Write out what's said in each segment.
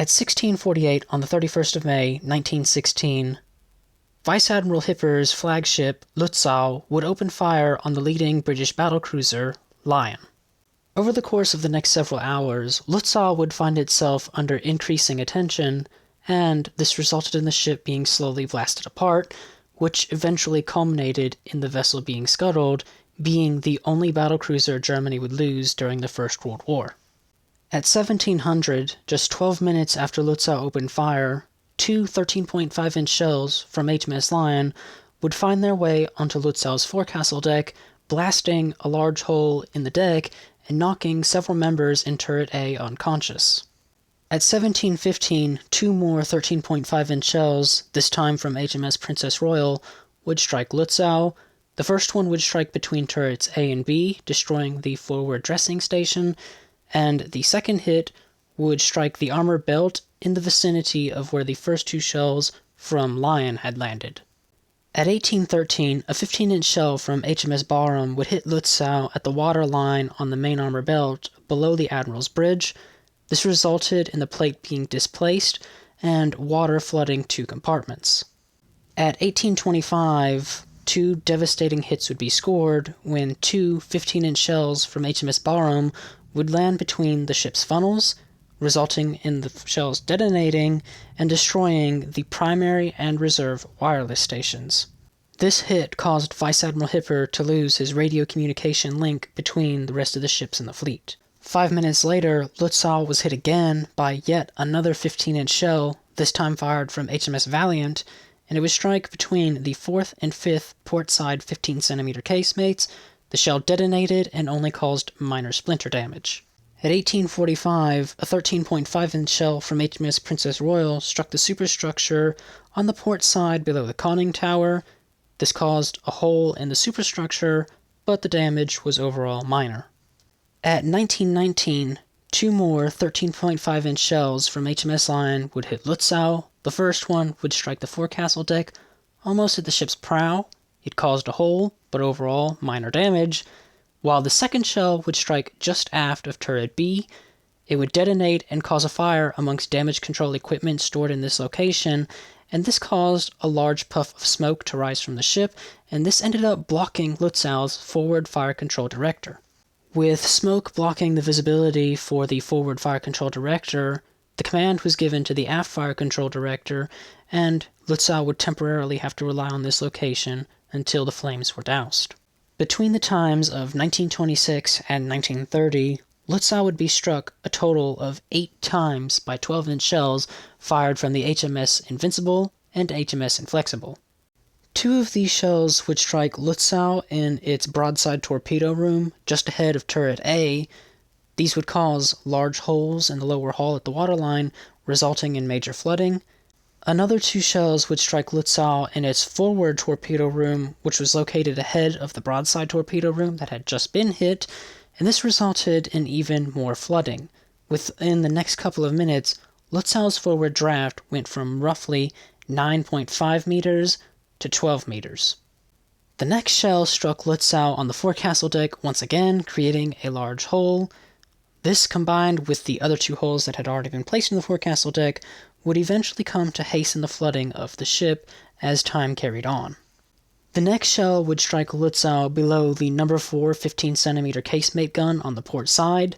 At 16:48 on the 31st of May, 1916, Vice Admiral Hipper's flagship, Lützow, would open fire on the leading British battlecruiser, Lion. Over the course of the next several hours, Lützow would find itself under increasing attention, and this resulted in the ship being slowly blasted apart, which eventually culminated in the vessel being scuttled, being the only battlecruiser Germany would lose during the First World War. At 1700, just 12 minutes after Lützow opened fire, two 13.5-inch shells from HMS Lion would find their way onto Lützow's forecastle deck, blasting a large hole in the deck and knocking several members in Turret A unconscious. At 1715, two more 13.5-inch shells, this time from HMS Princess Royal, would strike Lützow. The first one would strike between turrets A and B, destroying the forward dressing station, and the second hit would strike the armor belt in the vicinity of where the first two shells from Lion had landed. At 1813, a 15-inch shell from HMS Barham would hit Lützow at the water line on the main armor belt below the Admiral's Bridge. This resulted in the plate being displaced and water flooding two compartments. At 1825, two devastating hits would be scored when two 15-inch shells from HMS Barham would land between the ship's funnels, resulting in the shells detonating and destroying the primary and reserve wireless stations. This hit caused Vice Admiral Hipper to lose his radio communication link between the rest of the ships in the fleet. 5 minutes later, Lützow was hit again by yet another 15-inch shell, this time fired from HMS Valiant, and it would strike between the 4th and 5th port side 15-centimeter casemates. The shell detonated and only caused minor splinter damage. At 1845, a 13.5-inch shell from HMS Princess Royal struck the superstructure on the port side below the conning tower. This caused a hole in the superstructure, but the damage was overall minor. At 1919, two more 13.5-inch shells from HMS Lion would hit Lützow. The first one would strike the forecastle deck, almost at the ship's prow. It caused a hole, but overall minor damage, while the second shell would strike just aft of turret B. It would detonate and cause a fire amongst damage control equipment stored in this location, and this caused a large puff of smoke to rise from the ship, and this ended up blocking Lützow's forward fire control director. With smoke blocking the visibility for the forward fire control director, the command was given to the aft fire control director, and Lützow would temporarily have to rely on this location until the flames were doused. Between the times of 1926 and 1930, Lützow would be struck a total of 8 times by 12-inch shells fired from the HMS Invincible and HMS Inflexible. 2 of these shells would strike Lützow in its broadside torpedo room just ahead of turret A. These would cause large holes in the lower hull at the waterline, resulting in major flooding. Another 2 shells would strike Lützow in its forward torpedo room, which was located ahead of the broadside torpedo room that had just been hit, and this resulted in even more flooding. Within the next couple of minutes, Lützow's forward draft went from roughly 9.5 meters to 12 meters. The next shell struck Lützow on the forecastle deck once again, creating a large hole. This, combined with the other 2 holes that had already been placed in the forecastle deck, would eventually come to hasten the flooding of the ship as time carried on. The next shell would strike Lützow below the No. 4 15-centimeter casemate gun on the port side.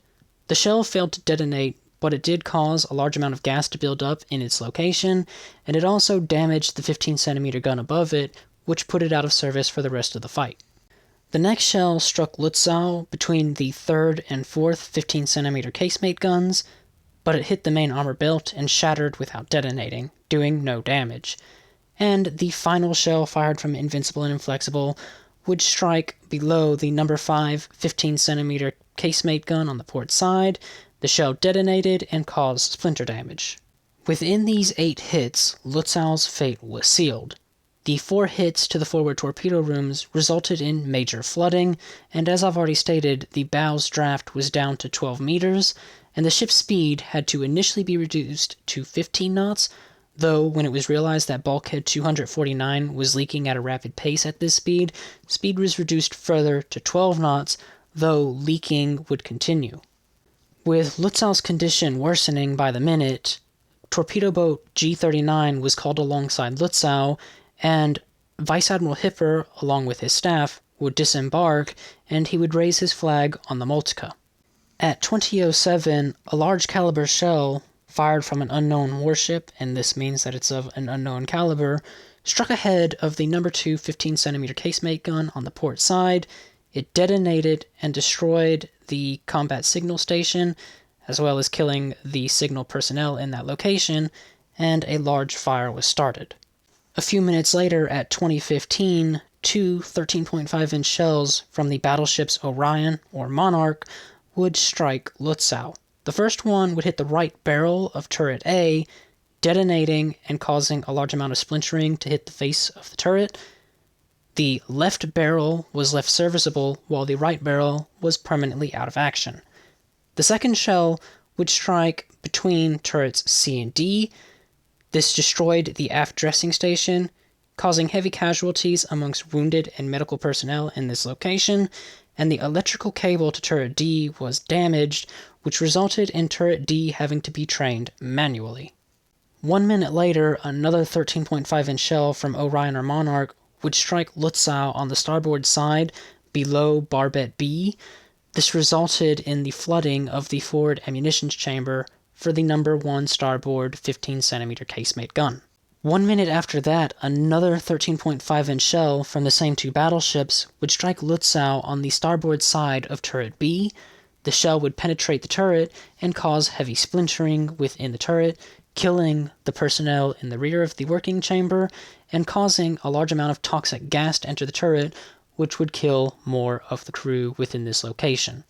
The shell failed to detonate, but it did cause a large amount of gas to build up in its location, and it also damaged the 15-centimeter gun above it, which put it out of service for the rest of the fight. The next shell struck Lützow between the 3rd and 4th 15-centimeter casemate guns, but it hit the main armor belt and shattered without detonating, doing no damage. And the final shell fired from Invincible and Inflexible would strike below the No. 5 15-centimeter casemate gun on the port side. The shell detonated and caused splinter damage. Within these 8 hits, Lützow's fate was sealed. The 4 hits to the forward torpedo rooms resulted in major flooding, and as I've already stated, the bow's draft was down to 12 meters, and the ship's speed had to initially be reduced to 15 knots, though when it was realized that bulkhead 249 was leaking at a rapid pace at this speed, speed was reduced further to 12 knots, though leaking would continue. With Lützow's condition worsening by the minute, torpedo boat G-39 was called alongside Lützow, and Vice Admiral Hipper, along with his staff, would disembark, and he would raise his flag on the Moltke. At 20:07, a large caliber shell, fired from an unknown warship, and this means that it's of an unknown caliber, struck ahead of the No. 2 15-centimeter casemate gun on the port side. It detonated and destroyed the combat signal station, as well as killing the signal personnel in that location, and a large fire was started. A few minutes later, at 20:15, two 13.5-inch shells from the battleships Orion or Monarch would strike Lützow. The first one would hit the right barrel of turret A, detonating and causing a large amount of splintering to hit the face of the turret. The left barrel was left serviceable, while the right barrel was permanently out of action. The second shell would strike between turrets C and D. This destroyed the aft dressing station, causing heavy casualties amongst wounded and medical personnel in this location, and the electrical cable to turret D was damaged, which resulted in turret D having to be trained manually. 1 minute later, another 13.5-inch shell from Orion or Monarch would strike Lützow on the starboard side below barbette B. This resulted in the flooding of the forward ammunition chamber for the No. 1 starboard 15-centimeter casemate gun. 1 minute after that, another 13.5-inch shell from the same two battleships would strike Lützow on the starboard side of turret B. The shell would penetrate the turret and cause heavy splintering within the turret, killing the personnel in the rear of the working chamber and causing a large amount of toxic gas to enter the turret, which would kill more of the crew within this location.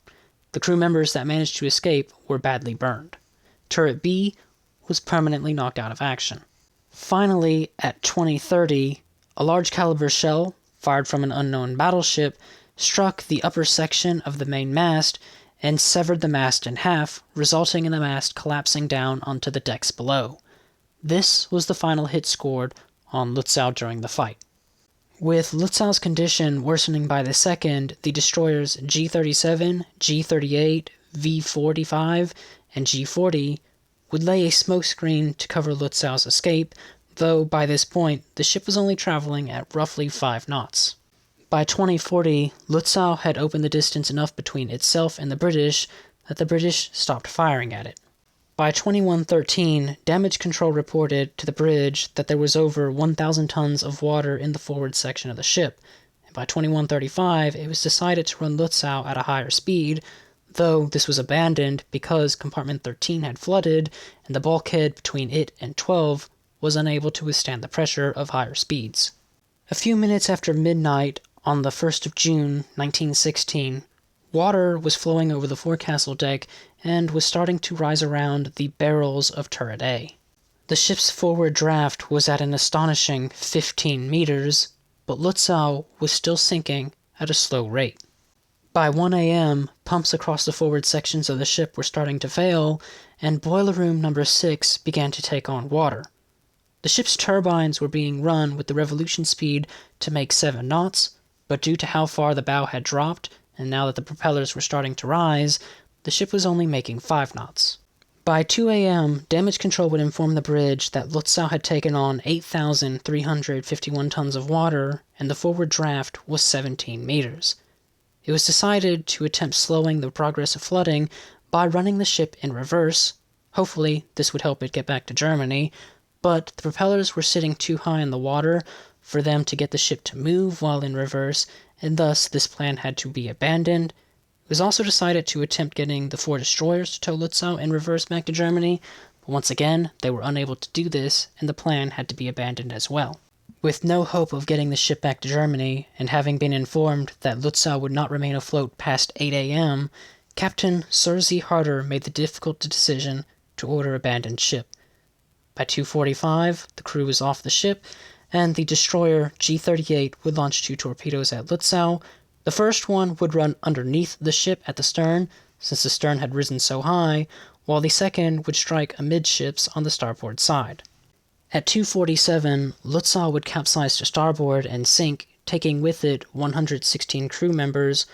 The crew members that managed to escape were badly burned. Turret B was permanently knocked out of action. Finally, at 20:30, a large caliber shell, fired from an unknown battleship, struck the upper section of the main mast and severed the mast in half, resulting in the mast collapsing down onto the decks below. This was the final hit scored on Lützow during the fight. With Lützow's condition worsening by the second, the destroyers G-37, G-38, V-45, and G-40 would lay a smokescreen to cover Lützow's escape, though by this point the ship was only traveling at roughly 5 knots. By 2040, Lützow had opened the distance enough between itself and the British that the British stopped firing at it. By 2113, damage control reported to the bridge that there was over 1,000 tons of water in the forward section of the ship, and by 2135 it was decided to run Lützow at a higher speed, though this was abandoned because compartment 13 had flooded and the bulkhead between it and 12 was unable to withstand the pressure of higher speeds. A few minutes after midnight, on the 1st of June, 1916, water was flowing over the forecastle deck and was starting to rise around the barrels of turret A. The ship's forward draft was at an astonishing 15 meters, but Lützow was still sinking at a slow rate. By 1 a.m., pumps across the forward sections of the ship were starting to fail, and boiler room number 6 began to take on water. The ship's turbines were being run with the revolution speed to make 7 knots, but due to how far the bow had dropped, and now that the propellers were starting to rise, the ship was only making 5 knots. By 2 a.m., damage control would inform the bridge that Lützow had taken on 8,351 tons of water, and the forward draft was 17 meters. It was decided to attempt slowing the progress of flooding by running the ship in reverse. Hopefully, this would help it get back to Germany, but the propellers were sitting too high in the water for them to get the ship to move while in reverse, and thus this plan had to be abandoned. It was also decided to attempt getting the 4 destroyers to tow Lützow in reverse back to Germany, but once again, they were unable to do this, and the plan had to be abandoned as well. With no hope of getting the ship back to Germany, and having been informed that Lützow would not remain afloat past 8 a.m., Captain Sir Z. Harder made the difficult decision to order abandoned ship. By 2:45, the crew was off the ship, and the destroyer G-38 would launch 2 torpedoes at Lützow. The first one would run underneath the ship at the stern, since the stern had risen so high, while the second would strike amidships on the starboard side. At 2:47, Lützow would capsize to starboard and sink, taking with it 116 crew members,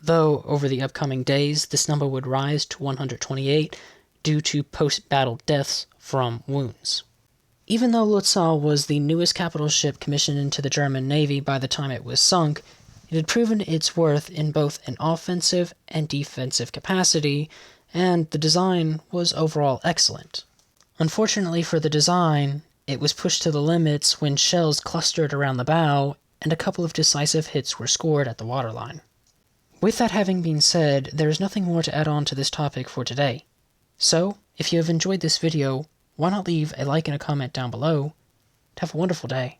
though over the upcoming days this number would rise to 128 due to post-battle deaths from wounds. Even though Lützow was the newest capital ship commissioned into the German Navy by the time it was sunk, it had proven its worth in both an offensive and defensive capacity, and the design was overall excellent. Unfortunately for the design, it was pushed to the limits when shells clustered around the bow and a couple of decisive hits were scored at the waterline. With that having been said, there is nothing more to add on to this topic for today. So, if you have enjoyed this video, why not leave a like and a comment down below? Have a wonderful day.